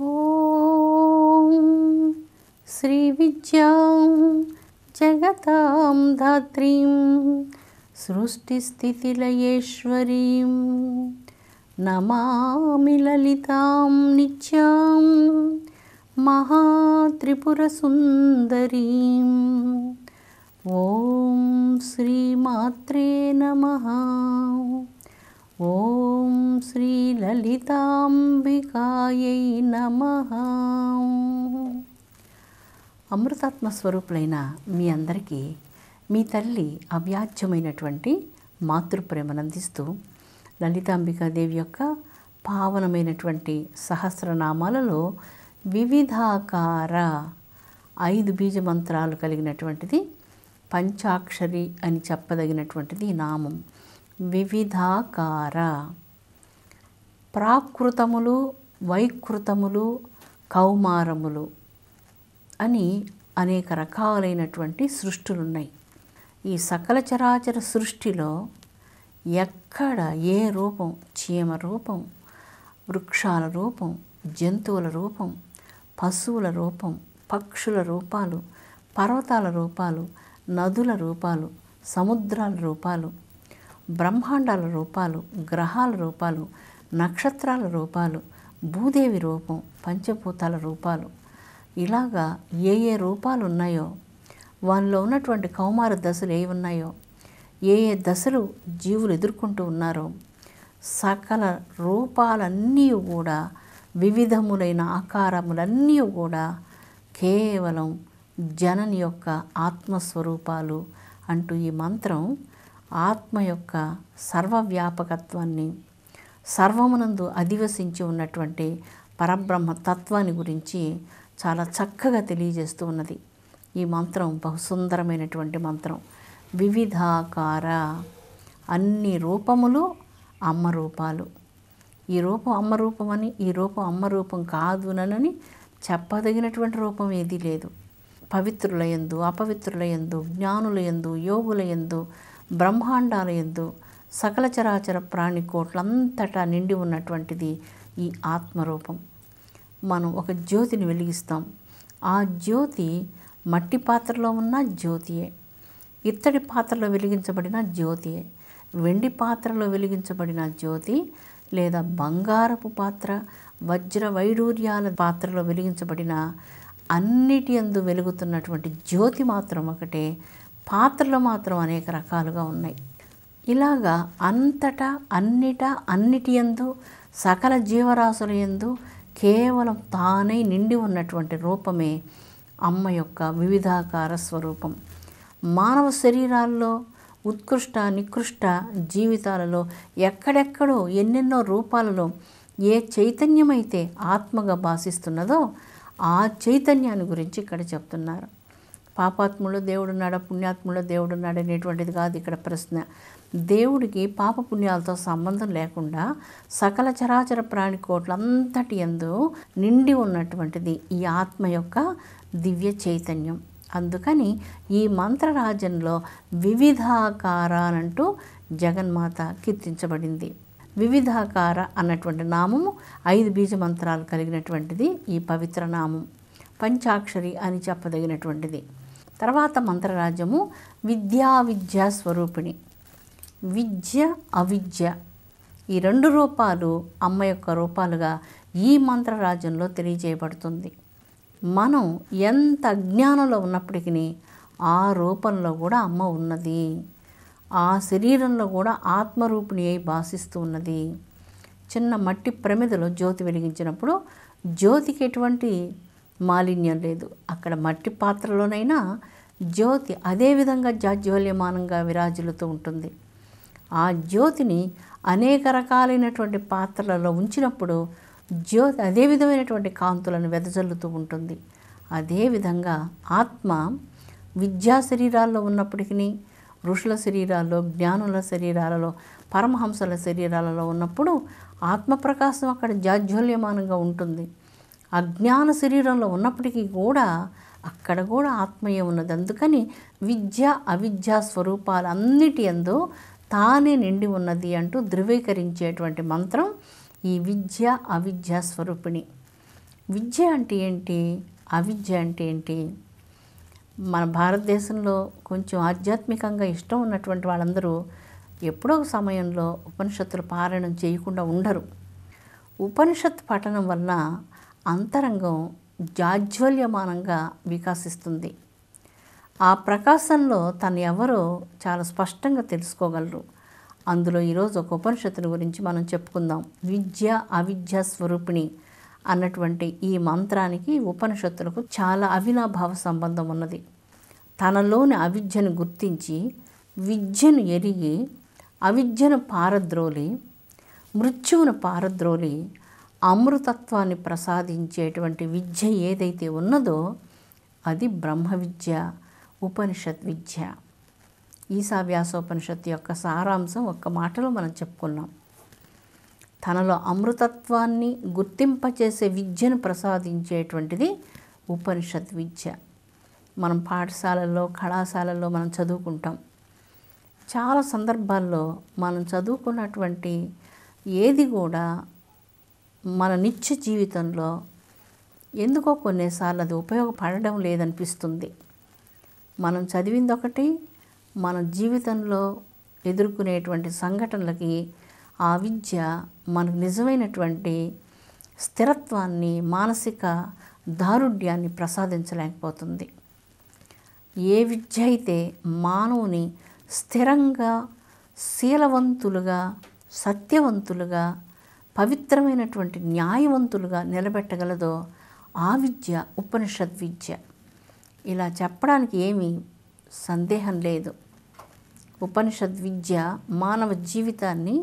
ఓం శ్రీ విద్యాం జగతాం ధాత్రీం సృష్టిస్థితిలయేశ్వరీం నమామి లలితాం నిత్యాం మహాత్రిపురసుందరీం. ఓం శ్రీమాత్రే నమః. ఓం శ్రీ లలితాంబికాయై నమః. అమృతాత్మ స్వరూపులైన మీ అందరికీ మీ తల్లి అవ్యాజ్యమైనటువంటి మాతృప్రేమనందిస్తూ లలితాంబికాదేవి యొక్క పావనమైనటువంటి సహస్రనామాలలో వివిధాకార 5 బీజమంత్రాలు కలిగినటువంటిది పంచాక్షరి అని చెప్పదగినటువంటిది నామం. వివిధాకార. ప్రాకృతములు, వైకృతములు, కౌమారములు అని అనేక రకాలైనటువంటి సృష్టులున్నాయి. ఈ సకల చరాచర సృష్టిలో ఎక్కడ ఏ రూపం, చీమ రూపం, వృక్షాల రూపం, జంతువుల రూపం, పశువుల రూపం, పక్షుల రూపాలు, పర్వతాల రూపాలు, నదుల రూపాలు, సముద్రాల రూపాలు, బ్రహ్మాండాల రూపాలు, గ్రహాల రూపాలు, నక్షత్రాల రూపాలు, భూదేవి రూపం, పంచభూతాల రూపాలు, ఇలాగా ఏ ఏ రూపాలు ఉన్నాయో, వాళ్ళలో ఉన్నటువంటి కౌమార దశలు ఏ ఉన్నాయో, ఏ ఏ దశలు జీవులు ఎదుర్కొంటూ ఉన్నారో, సకల రూపాలన్నీ కూడా, వివిధములైన ఆకారములన్నీ కూడా కేవలం జనని యొక్క ఆత్మస్వరూపాలు అంటూ ఈ మంత్రం ఆత్మ యొక్క సర్వవ్యాపకత్వాన్ని, సర్వమునందు అధివసించి ఉన్నటువంటి పరబ్రహ్మ తత్వాన్ని గురించి చాలా చక్కగా తెలియజేస్తూ ఉన్నది. ఈ మంత్రం బహుసుందరమైనటువంటి మంత్రం. వివిధాకార. అన్ని రూపములు అమ్మ రూపాలు. ఈ రూపం అమ్మ రూపం అని, ఈ రూపం అమ్మ రూపం కాదునని చెప్పదగినటువంటి రూపం ఏదీ లేదు. పవిత్రుల యందు, అపవిత్రుల యందు, జ్ఞానుల యందు, యోగుల యందు, బ్రహ్మాండాల యందు, సకల చరాచర ప్రాణికోట్లంతటా నిండి ఉన్నటువంటిది ఈ ఆత్మరూపం. మనం ఒక జ్యోతిని వెలిగిస్తాం. ఆ జ్యోతి మట్టి పాత్రలో ఉన్న జ్యోతియే, ఇత్తడి పాత్రలో వెలిగించబడిన జ్యోతియే, వెండి పాత్రలో వెలిగించబడిన జ్యోతి, లేదా బంగారపు పాత్ర, వజ్ర వైడూర్యాల పాత్రలో వెలిగించబడిన అన్నిటి యందు వెలుగుతున్నటువంటి జ్యోతి మాత్రం ఒకటే. పాత్రలు మాత్రం అనేక రకాలుగా ఉన్నాయి. ఇలాగా అంతటా, అన్నిటి యందు, సకల జీవరాశుల యందు కేవలం తానై నిండి ఉన్నటువంటి రూపమే అమ్మ యొక్క వివిధాకార స్వరూపం. మానవ శరీరాల్లో ఉత్కృష్ట నికృష్ట జీవితాలలో ఎక్కడెక్కడో ఎన్నెన్నో రూపాలలో ఏ చైతన్యమైతే ఆత్మగా భాసిస్తున్నదో ఆ చైతన్యాన్ని గురించి ఇక్కడ చెప్తున్నారు. పాపాత్ములో దేవుడున్నాడా, పుణ్యాత్ములో దేవుడున్నాడు అనేటువంటిది కాదు ఇక్కడ ప్రశ్న. దేవుడికి పాపపుణ్యాలతో సంబంధం లేకుండా సకల చరాచర ప్రాణికోట్లంతటి యందు నిండి ఉన్నటువంటిది ఈ ఆత్మ యొక్క దివ్య చైతన్యం. అందుకని ఈ మంత్రరాజంలో వివిధాకారానంటూ జగన్మాత కీర్తించబడింది. వివిధాకార అన్నటువంటి నామము 5 బీజమంత్రాలు కలిగినటువంటిది ఈ పవిత్ర నామం. పంచాక్షరి అని చెప్పదగినటువంటిది. తర్వాత మంత్రరాజ్యము విద్యా స్వరూపిణి. విద్య, అవిద్య ఈ 2 రూపాలు అమ్మ యొక్క రూపాలుగా ఈ మంత్రరాజ్యంలో తెలియజేయబడుతుంది. మనం ఎంత అజ్ఞానంలో ఉన్నప్పటికీ ఆ రూపంలో కూడా అమ్మ ఉన్నది. ఆ శరీరంలో కూడా ఆత్మరూపిణి అయి భాసిస్తూ ఉన్నది. చిన్న మట్టి ప్రమిదలో జ్యోతి వెలిగించినప్పుడు జ్యోతికి ఎటువంటి మాలిన్యం లేదు. అక్కడ మట్టి పాత్రలోనైనా జ్యోతి అదేవిధంగా జాజ్వల్యమానంగా విరాజిల్లుతూ ఉంటుంది. ఆ జ్యోతిని అనేక రకాలైనటువంటి పాత్రలలో ఉంచినప్పుడు జ్యోతి అదే విధమైనటువంటి కాంతులను వెదజల్లుతూ ఉంటుంది. అదేవిధంగా ఆత్మ విద్యా శరీరాల్లో ఉన్నప్పటికీ, ఋషుల శరీరాల్లో, జ్ఞానుల శరీరాలలో, పరమహంసల శరీరాలలో ఉన్నప్పుడు ఆత్మప్రకాశం అక్కడ జాజ్వల్యమానంగా ఉంటుంది. అజ్ఞాన శరీరంలో ఉన్నప్పటికీ కూడా అక్కడ కూడా ఆత్మయే ఉన్నది. అందుకని విద్య అవిద్యా స్వరూపాలు అన్నిటి యందు తానే నిండి ఉన్నది అంటూ ధృవీకరించేటువంటి మంత్రం ఈ విద్య అవిద్యా స్వరూపిణి. విద్య అంటే ఏంటి, అవిద్య అంటే ఏంటి? మన భారతదేశంలో కొంచెం ఆధ్యాత్మికంగా ఇష్టం ఉన్నటువంటి వాళ్ళందరూ ఎప్పుడో ఒక సమయంలో ఉపనిషత్తుల పారాయణం చేయకుండా ఉండరు. ఉపనిషత్ పఠనం వల్ల అంతరంగం జాజ్వల్యమానంగా వికాసిస్తుంది. ఆ ప్రకాశంలో తను ఎవరో చాలా స్పష్టంగా తెలుసుకోగలరు. అందులో ఈరోజు ఒక ఉపనిషత్తుని గురించి మనం చెప్పుకుందాం. విద్య అవిద్య స్వరూపిణి అన్నటువంటి ఈ మంత్రానికి ఉపనిషత్తులకు చాలా అవినాభావ సంబంధం ఉన్నది. తనలోని అవిద్యను గుర్తించి విద్యను ఎరిగి అవిద్యను పారద్రోలి మృత్యువును పారద్రోలి అమృతత్వాన్ని ప్రసాదించేటువంటి విద్య ఏదైతే ఉన్నదో అది బ్రహ్మ విద్య, ఉపనిషత్ విద్య. ఈశావ్యాసోపనిషత్తు యొక్క సారాంశం ఒక్క మాటలో మనం చెప్పుకున్నాం. తనలో అమృతత్వాన్ని గుర్తింపచేసే విద్యను ప్రసాదించేటువంటిది ఉపనిషత్ విద్య. మనం పాఠశాలల్లో కళాశాలల్లో మనం చదువుకుంటాం. చాలా సందర్భాల్లో మనం చదువుకున్నటువంటి ఏది కూడా మన నిత్య జీవితంలో ఎందుకో కొన్నిసార్లు అది ఉపయోగపడడం లేదనిపిస్తుంది. మనం చదివింది ఒకటి, మన జీవితంలో ఎదుర్కొనేటువంటి సంఘటనలకి ఆ విద్య మనకు నిజమైనటువంటి స్థిరత్వాన్ని, మానసిక దారుఢ్యాన్ని ప్రసాదించలేకపోతుంది. ఏ విద్య అయితే మానవుని స్థిరంగా, శీలవంతులుగా, సత్యవంతులుగా, పవిత్రమైనటువంటి న్యాయవంతులుగా నిలబెట్టగలదో ఆ విద్య ఉపనిషద్ విద్య. ఇలా చెప్పడానికి ఏమీ సందేహం లేదు. ఉపనిషద్ విద్య మానవ జీవితాన్ని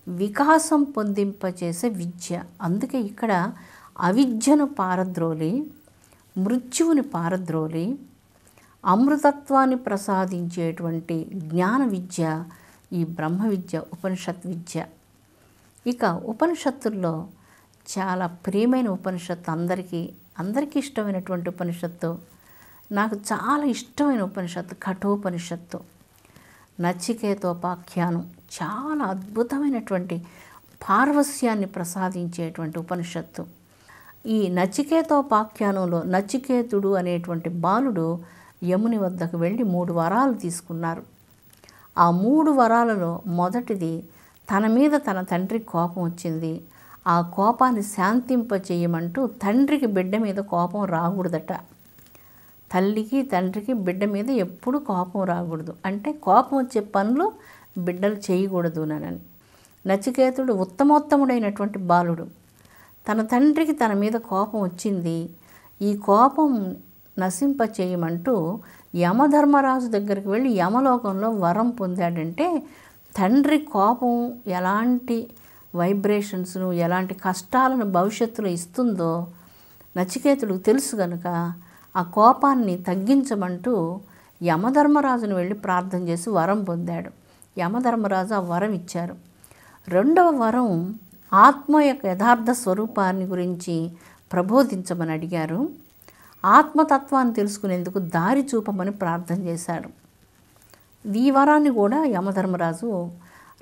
వికాసం పొందింపచేసే విద్య. అందుకే ఇక్కడ అవిద్యను పారద్రోలి మృత్యువుని పారద్రోలి అమృతత్వాన్ని ప్రసాదించేటువంటి జ్ఞాన విద్య ఈ బ్రహ్మ విద్య, ఉపనిషత్ విద్య. ఇక ఉపనిషత్తుల్లో చాలా ప్రియమైన ఉపనిషత్తు, అందరికీ ఇష్టమైనటువంటి ఉపనిషత్తు, నాకు చాలా ఇష్టమైన ఉపనిషత్తు కఠోపనిషత్తు. నచికేతోపాఖ్యానం చాలా అద్భుతమైనటువంటి పార్వస్యాన్ని ప్రసాదించేటువంటి ఉపనిషత్తు. ఈ నచికేతోపాఖ్యానంలో నచికేతుడు అనేటువంటి బాలుడు యముని వద్దకు వెళ్ళి 3 వరాలు తీసుకున్నారు. ఆ 3 వరాలలో మొదటిది, తన మీద తన తండ్రికి కోపం వచ్చింది, ఆ కోపాన్ని శాంతింపచేయమంటూ తండ్రికి బిడ్డ మీద కోపం రాకూడదట. తల్లికి తండ్రికి బిడ్డ మీద ఎప్పుడు కోపం రాకూడదు, అంటే కోపం వచ్చే పనులు బిడ్డలు చేయకూడదు అని. నచికేతుడు ఉత్తమోత్తముడైనటువంటి బాలుడు. తన తండ్రికి తన మీద కోపం వచ్చింది, ఈ కోపం నశింపచేయమంటూ యమధర్మరాజు దగ్గరికి వెళ్ళి యమలోకంలో వరం పొందాడంటే తండ్రి కోపం ఎలాంటి వైబ్రేషన్స్ను, ఎలాంటి కష్టాలను భవిష్యత్తులో ఇస్తుందో నచికేతుడికి తెలుసు కనుక ఆ కోపాన్ని తగ్గించమంటూ యమధర్మరాజును వెళ్ళి ప్రార్థన చేసి వరం పొందాడు. యమధర్మరాజు ఆ వరం ఇచ్చారు. రెండవ వరం, ఆత్మ యొక్క యథార్థ స్వరూపాన్ని గురించి ప్రబోధించమని అడిగారు. ఆత్మతత్వాన్ని తెలుసుకునేందుకు దారి చూపమని ప్రార్థన చేశాడు. ఈ వరాన్ని కూడా యమధర్మరాజు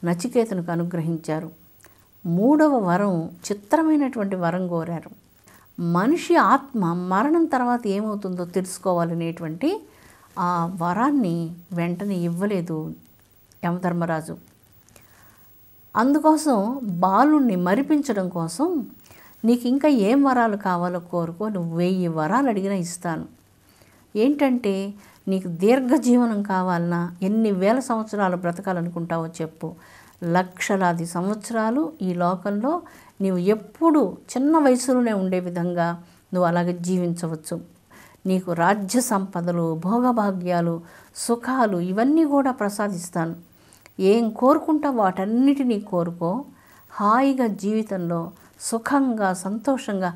నచికేతునికి అనుగ్రహించారు. మూడవ వరం, చిత్రమైనటువంటి వరం కోరారు. మనిషి ఆత్మ మరణం తర్వాత ఏమవుతుందో తెలుసుకోవాలనేటువంటి ఆ వరాన్ని వెంటనే ఇవ్వలేదు యమధర్మరాజు. అందుకోసం బాలుణ్ణి మరిపించడం కోసం, నీకు ఇంకా ఏం వరాలు కావాలో కోరుకో, నువ్వు 1000 వరాలు అడిగినా ఇస్తాను. ఏంటంటే, నీకు దీర్ఘజీవనం కావాలన్నా, ఎన్ని వేల సంవత్సరాలు బ్రతకాలనుకుంటావో చెప్పు, లక్షలాది సంవత్సరాలు ఈ లోకంలో నీవు ఎప్పుడు చిన్న వయసులోనే ఉండే విధంగా నువ్వు అలాగే జీవించవచ్చు. నీకు రాజ్య సంపదలు, భోగభాగ్యాలు, సుఖాలు ఇవన్నీ కూడా ప్రసాదిస్తాను. ఏం కోరుకుంటావో వాటన్నిటినీ కోరుకో. హాయిగా జీవితంలో సుఖంగా, సంతోషంగా,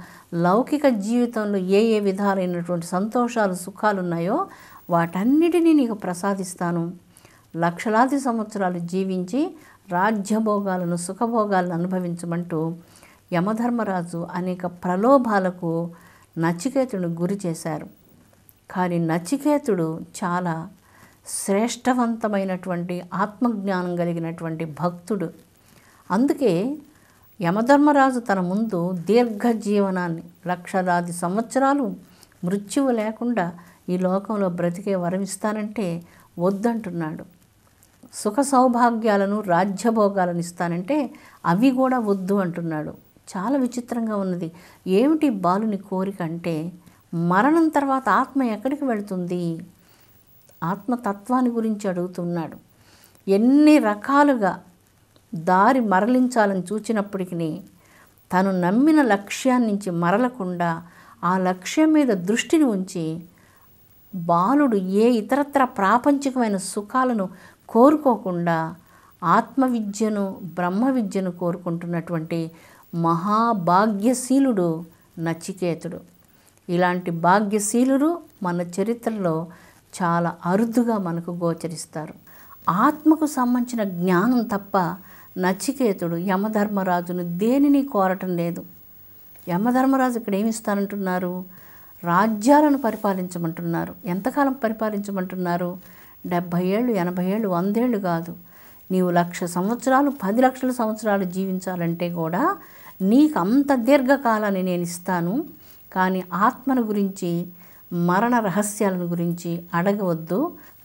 లౌకిక జీవితంలో ఏ ఏ విధాలైనటువంటి సంతోషాలు, సుఖాలు ఉన్నాయో వాటన్నిటినీ నీకు ప్రసాదిస్తాను. లక్షలాది సంవత్సరాలు జీవించి రాజ్యభోగాలను, సుఖభోగాలను అనుభవించమంటూ యమధర్మరాజు అనేక ప్రలోభాలకు నచికేతుడిని గురి చేశారు. కానీ నచికేతుడు చాలా శ్రేష్టవంతమైనటువంటి ఆత్మజ్ఞానం కలిగినటువంటి భక్తుడు. అందుకే యమధర్మరాజు తన ముందు దీర్ఘజీవనాన్ని, లక్షలాది సంవత్సరాలు మృత్యువు లేకుండా ఈ లోకంలో బ్రతికే వరమిస్తానంటే వద్దంటున్నాడు. సుఖ సౌభాగ్యాలను, రాజ్యభోగాలను ఇస్తానంటే అవి కూడా వద్దు అంటున్నాడు. చాలా విచిత్రంగా ఉన్నది. ఏమిటి బాలుని కోరిక అంటే, మరణం తర్వాత ఆత్మ ఎక్కడికి వెళుతుంది, ఆత్మతత్వాన్ని గురించి అడుగుతున్నాడు. ఎన్ని రకాలుగా దారి మరలించాలని చూచినప్పటికీ తను నమ్మిన లక్ష్యాన్ని నుంచి మరలకుండా ఆ లక్ష్యం మీద దృష్టిని ఉంచి బాలుడు ఏ ఇతరత్ర ప్రాపంచికమైన సుఖాలను కోరుకోకుండా ఆత్మవిద్యను, బ్రహ్మ విద్యను కోరుకుంటున్నటువంటి మహాభాగ్యశీలుడు నచికేతుడు. ఇలాంటి భాగ్యశీలురు మన చరిత్రలో చాలా అరుదుగా మనకు గోచరిస్తారు. ఆత్మకు సంబంధించిన జ్ఞానం తప్ప నచికేతుడు యమధర్మరాజును దేనిని కోరటం లేదు. యమధర్మరాజు ఇక్కడ ఏమిస్తానంటున్నారు? రాజ్యాలను పరిపాలించమంటున్నారు. ఎంతకాలం పరిపాలించమంటున్నారు? 70 ఏళ్ళు, 80 ఏళ్ళు, 100 ఏళ్ళు కాదు. నీవు 1,00,000 సంవత్సరాలు, 10 లక్షల సంవత్సరాలు జీవించాలంటే కూడా నీకు అంత దీర్ఘకాలాన్ని నేను ఇస్తాను. కానీ ఆత్మను గురించి, మరణ రహస్యాలను గురించి అడగవద్దు.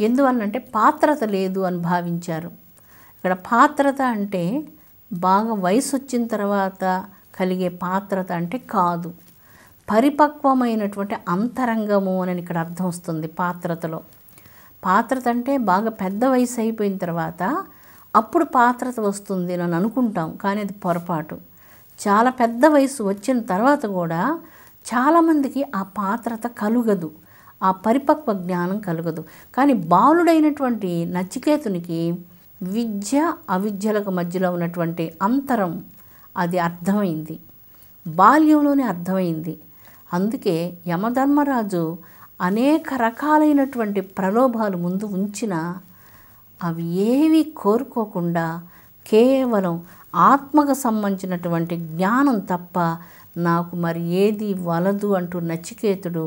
ఎందువల్లంటే పాత్రత లేదు అని భావించారు. ఇక్కడ పాత్రత అంటే బాగా వయసు వచ్చిన తర్వాత కలిగే పాత్రత అంటే కాదు, పరిపక్వమైనటువంటి అంతరంగము అని ఇక్కడ అర్థం వస్తుంది పాత్రతలో. పాత్రత అంటే బాగా పెద్ద వయసు అయిపోయిన తర్వాత అప్పుడు పాత్రత వస్తుంది అని అనుకుంటాం, కానీ అది పొరపాటు. చాలా పెద్ద వయసు వచ్చిన తర్వాత కూడా చాలామందికి ఆ పాత్రత కలుగదు, ఆ పరిపక్వ జ్ఞానం కలుగదు. కానీ బాలుడైనటువంటి నచికేతునికి విద్య అవిద్యలకు మధ్యలో ఉన్నటువంటి అంతరం అది అర్థమైంది, బాల్యంలోనే అర్థమైంది. అందుకే యమధర్మరాజు అనేక రకాలైనటువంటి ప్రలోభాలు ముందు ఉంచిన అవి ఏవి కోరుకోకుండా కేవలం ఆత్మకు సంబంధించినటువంటి జ్ఞానం తప్ప నాకు మరి ఏది వలదు అంటూ నచికేతుడు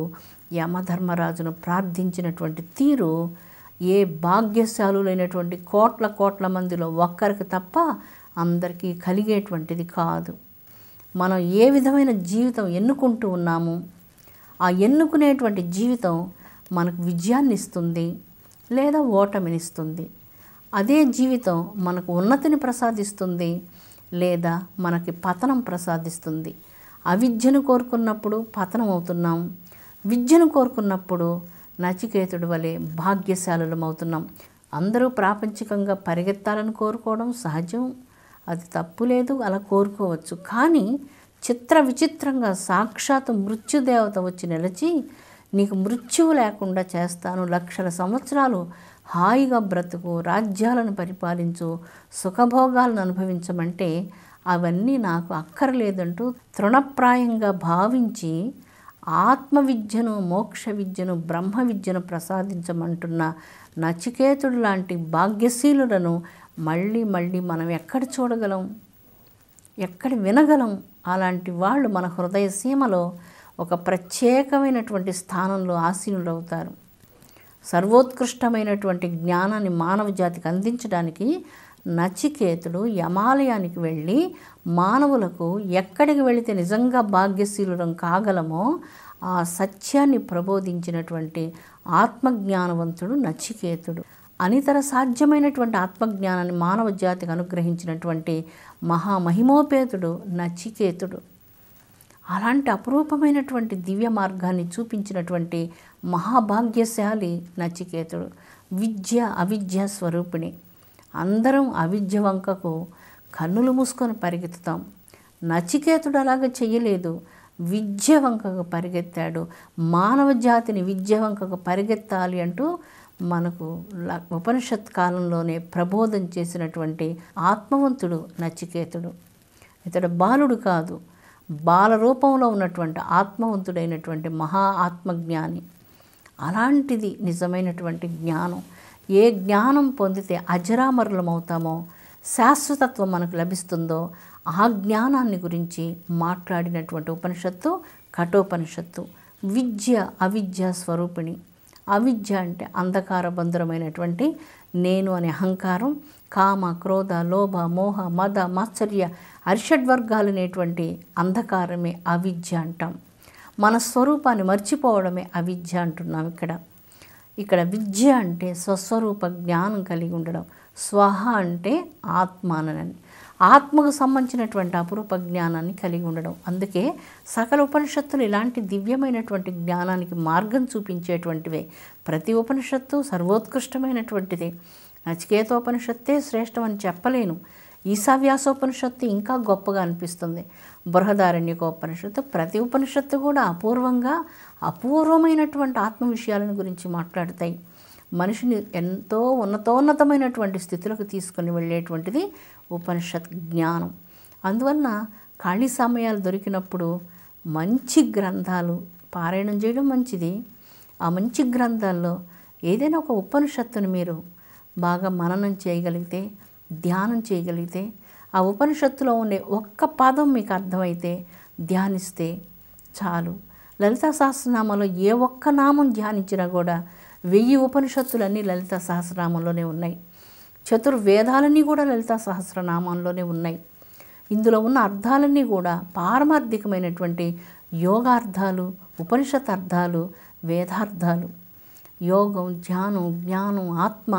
యమధర్మరాజును ప్రార్థించినటువంటి తీరు ఏ భాగ్యశాలులైనటువంటి కోట్ల కోట్ల మందిలో ఒక్కరికి తప్ప అందరికీ కలిగేటువంటిది కాదు. మనం ఏ విధమైన జీవితం ఎన్నుకుంటూ ఉన్నాము, ఆ ఎన్నుకునేటువంటి జీవితం మనకు విజయాన్ని ఇస్తుంది లేదా ఓటమినిస్తుంది. అదే జీవితం మనకు ఉన్నతిని ప్రసాదిస్తుంది లేదా మనకి పతనం ప్రసాదిస్తుంది. అవిద్యను కోరుకున్నప్పుడు పతనం అవుతున్నాం, విద్యను కోరుకున్నప్పుడు నచికేతుడి వలె భాగ్యశాలులం అవుతున్నాం. అందరూ ప్రాపంచికంగా పరిగెత్తాలని కోరుకోవడం సహజం, అది తప్పు లేదు, అలా కోరుకోవచ్చు. కానీ చిత్ర విచిత్రంగా సాక్షాత్ మృత్యుదేవత వచ్చి నిలిచి నీకు మృత్యువు లేకుండా చేస్తాను, 1,00,000 సంవత్సరాలు హాయిగా బ్రతుకు, రాజ్యాలను పరిపాలించు, సుఖభోగాలను అనుభవించమంటే అవన్నీ నాకు అక్కర్లేదంటూ తృణప్రాయంగా భావించి ఆత్మవిద్యను, మోక్ష విద్యను, బ్రహ్మ విద్యను ప్రసాదించమంటున్న నచికేతుడు లాంటి భాగ్యశీలులను మళ్ళీ మళ్ళీ మనం ఎక్కడ చూడగలం, ఎక్కడ వినగలం? అలాంటి వాళ్ళు మన హృదయ సీమలో ఒక ప్రత్యేకమైనటువంటి స్థానంలో ఆసీనులవుతారు. సర్వోత్కృష్టమైనటువంటి జ్ఞానాన్ని మానవ జాతికి అందించడానికి నచికేతుడు యమాలయానికి వెళ్ళి మానవులకు ఎక్కడికి వెళితే నిజంగా భాగ్యశీలురం కాగలమో ఆ సత్యాన్ని ప్రబోధించినటువంటి ఆత్మజ్ఞానవంతుడు నచికేతుడు. అనితర సాధ్యమైనటువంటి ఆత్మజ్ఞానాన్ని మానవ జాతికి అనుగ్రహించినటువంటి మహామహిమోపేతుడు నచికేతుడు. అలాంటి అపురూపమైనటువంటి దివ్య మార్గాన్ని చూపించినటువంటి మహాభాగ్యశాలి నచికేతుడు. విద్య అవిద్య స్వరూపిణి. అందరం అవిద్య వంకకు కన్నులు మూసుకొని పరిగెత్తుతాం. నచికేతుడు అలాగ చెయ్యలేదు, విద్య వంకకు పరిగెత్తాడు. మానవ జాతిని విద్య వంకకు పరిగెత్తాలి అంటూ మనకు ఉపనిషత్ కాలంలోనే ప్రబోధం చేసినటువంటి ఆత్మవంతుడు నచికేతుడు. ఇతడు బాలుడు కాదు, బాల రూపంలో ఉన్నటువంటి ఆత్మవంతుడైనటువంటి మహా ఆత్మజ్ఞాని. అలాంటిది నిజమైనటువంటి జ్ఞానం. ఏ జ్ఞానం పొందితే అజరామరులమవుతామో, శాశ్వతత్వం మనకు లభిస్తుందో ఆ జ్ఞానాన్ని గురించి మాట్లాడినటువంటి ఉపనిషత్తు కఠోపనిషత్తు. విద్య అవిద్య స్వరూపిణి. అవిద్య అంటే అంధకార బంధురమైనటువంటి నేను అనే అహంకారం, కామ, క్రోధ, లోభ, మోహ, మద, మాత్సర్య, అరిషడ్వర్గాలనేటువంటి అంధకారమే అవిద్య అంటాం. మన స్వరూపాన్ని మర్చిపోవడమే అవిద్య అంటున్నాం. ఇక్కడ విద్య అంటే స్వస్వరూప జ్ఞానం కలిగి ఉండడం. స్వహ అంటే ఆత్మానని, ఆత్మకు సంబంధించినటువంటి అపురూప జ్ఞానాన్ని కలిగి ఉండడం. అందుకే సకల ఉపనిషత్తులు ఇలాంటి దివ్యమైనటువంటి జ్ఞానానికి మార్గం చూపించేటువంటివే. ప్రతి ఉపనిషత్తు సర్వోత్కృష్టమైనటువంటిదే. నచికేతోపనిషత్తే శ్రేష్టమని చెప్పలేను. ఈశావ్యాసోపనిషత్తు ఇంకా గొప్పగా అనిపిస్తుంది. బృహదారణ్యకోపనిషత్తు, ప్రతి ఉపనిషత్తు కూడా అపూర్వమైనటువంటి ఆత్మ విషయాలను గురించి మాట్లాడతాయి. మనిషిని ఎంతో ఉన్నతమైనటువంటి స్థితులకు తీసుకుని వెళ్ళేటువంటిది ఉపనిషత్ జ్ఞానం. అందువలన ఖాళీ సమయాలు దొరికినప్పుడు మంచి గ్రంథాలు పారాయణం చేయడం మంచిది. ఆ మంచి గ్రంథాల్లో ఏదైనా ఒక ఉపనిషత్తును మీరు బాగా మననం చేయగలిగితే, ధ్యానం చేయగలిగితే, ఆ ఉపనిషత్తులో ఉండే ఒక్క పదం మీకు అర్థమైతే ధ్యానిస్తే చాలు. లలితా సహస్రనామంలో ఏ ఒక్క నామం ధ్యానించినా కూడా 1000 ఉపనిషత్తులన్నీ లలితా సహస్రనామంలోనే ఉన్నాయి. చతుర్వేదాలన్నీ కూడా లలితా సహస్రనామంలోనే ఉన్నాయి. ఇందులో ఉన్న అర్థాలన్నీ కూడా పారమార్థికమైనటువంటి యోగార్థాలు, ఉపనిషత్ అర్థాలు, వేదార్థాలు. యోగం, ధ్యానం, జ్ఞానం, ఆత్మ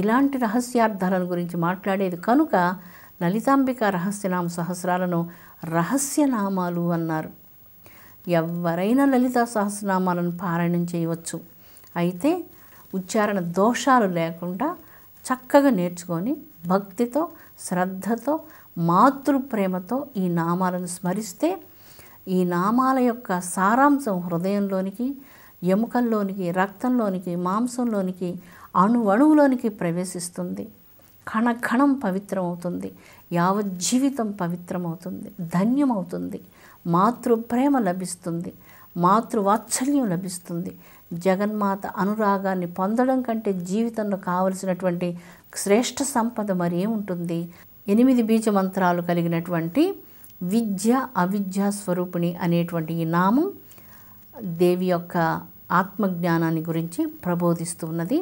ఇలాంటి రహస్యార్థాలను గురించి మాట్లాడేది కనుక లలితాంబిక రహస్యనామ సహస్రాలను రహస్యనామాలు అన్నారు. ఎవరైనా లలితా సహస్రనామాలను పారాయణం చేయవచ్చు. అయితే ఉచ్చారణ దోషాలు లేకుండా చక్కగా నేర్చుకొని భక్తితో, శ్రద్ధతో, మాతృప్రేమతో ఈ నామాలను స్మరిస్తే ఈ నామాల యొక్క సారాంశం హృదయంలోనికి, ఎముకల్లోనికి, రక్తంలోనికి, మాంసంలోనికి, అణువణువులోనికి ప్రవేశిస్తుంది. కణకణం పవిత్రమవుతుంది. యావజ్జీవితం పవిత్రమవుతుంది, ధన్యమవుతుంది. మాతృప్రేమ లభిస్తుంది, మాతృవాత్సల్యం లభిస్తుంది. జగన్మాత అనురాగాన్ని పొందడం కంటే జీవితంలో కావలసినటువంటి శ్రేష్ఠ సంపద మరి ఏముంటుంది? 8 బీజ మంత్రాలు కలిగినటువంటి విద్య అవిద్యా స్వరూపిణి అనేటువంటి ఈ నామం దేవి యొక్క ఆత్మజ్ఞానాన్ని గురించి ప్రబోధిస్తూ ఉన్నది.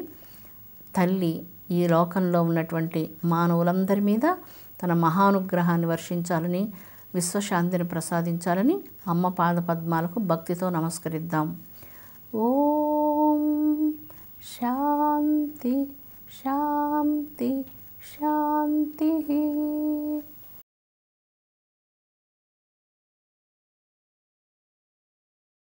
తల్లి ఈ లోకంలో ఉన్నటువంటి మానవులందరి మీద తన మహానుగ్రహాన్ని వర్షించాలని, విశ్వశాంతిని ప్రసాదించాలని అమ్మ పాద పద్మాలకు భక్తితో నమస్కరిద్దాం. ఓం శాంతి శాంతి శాంతి.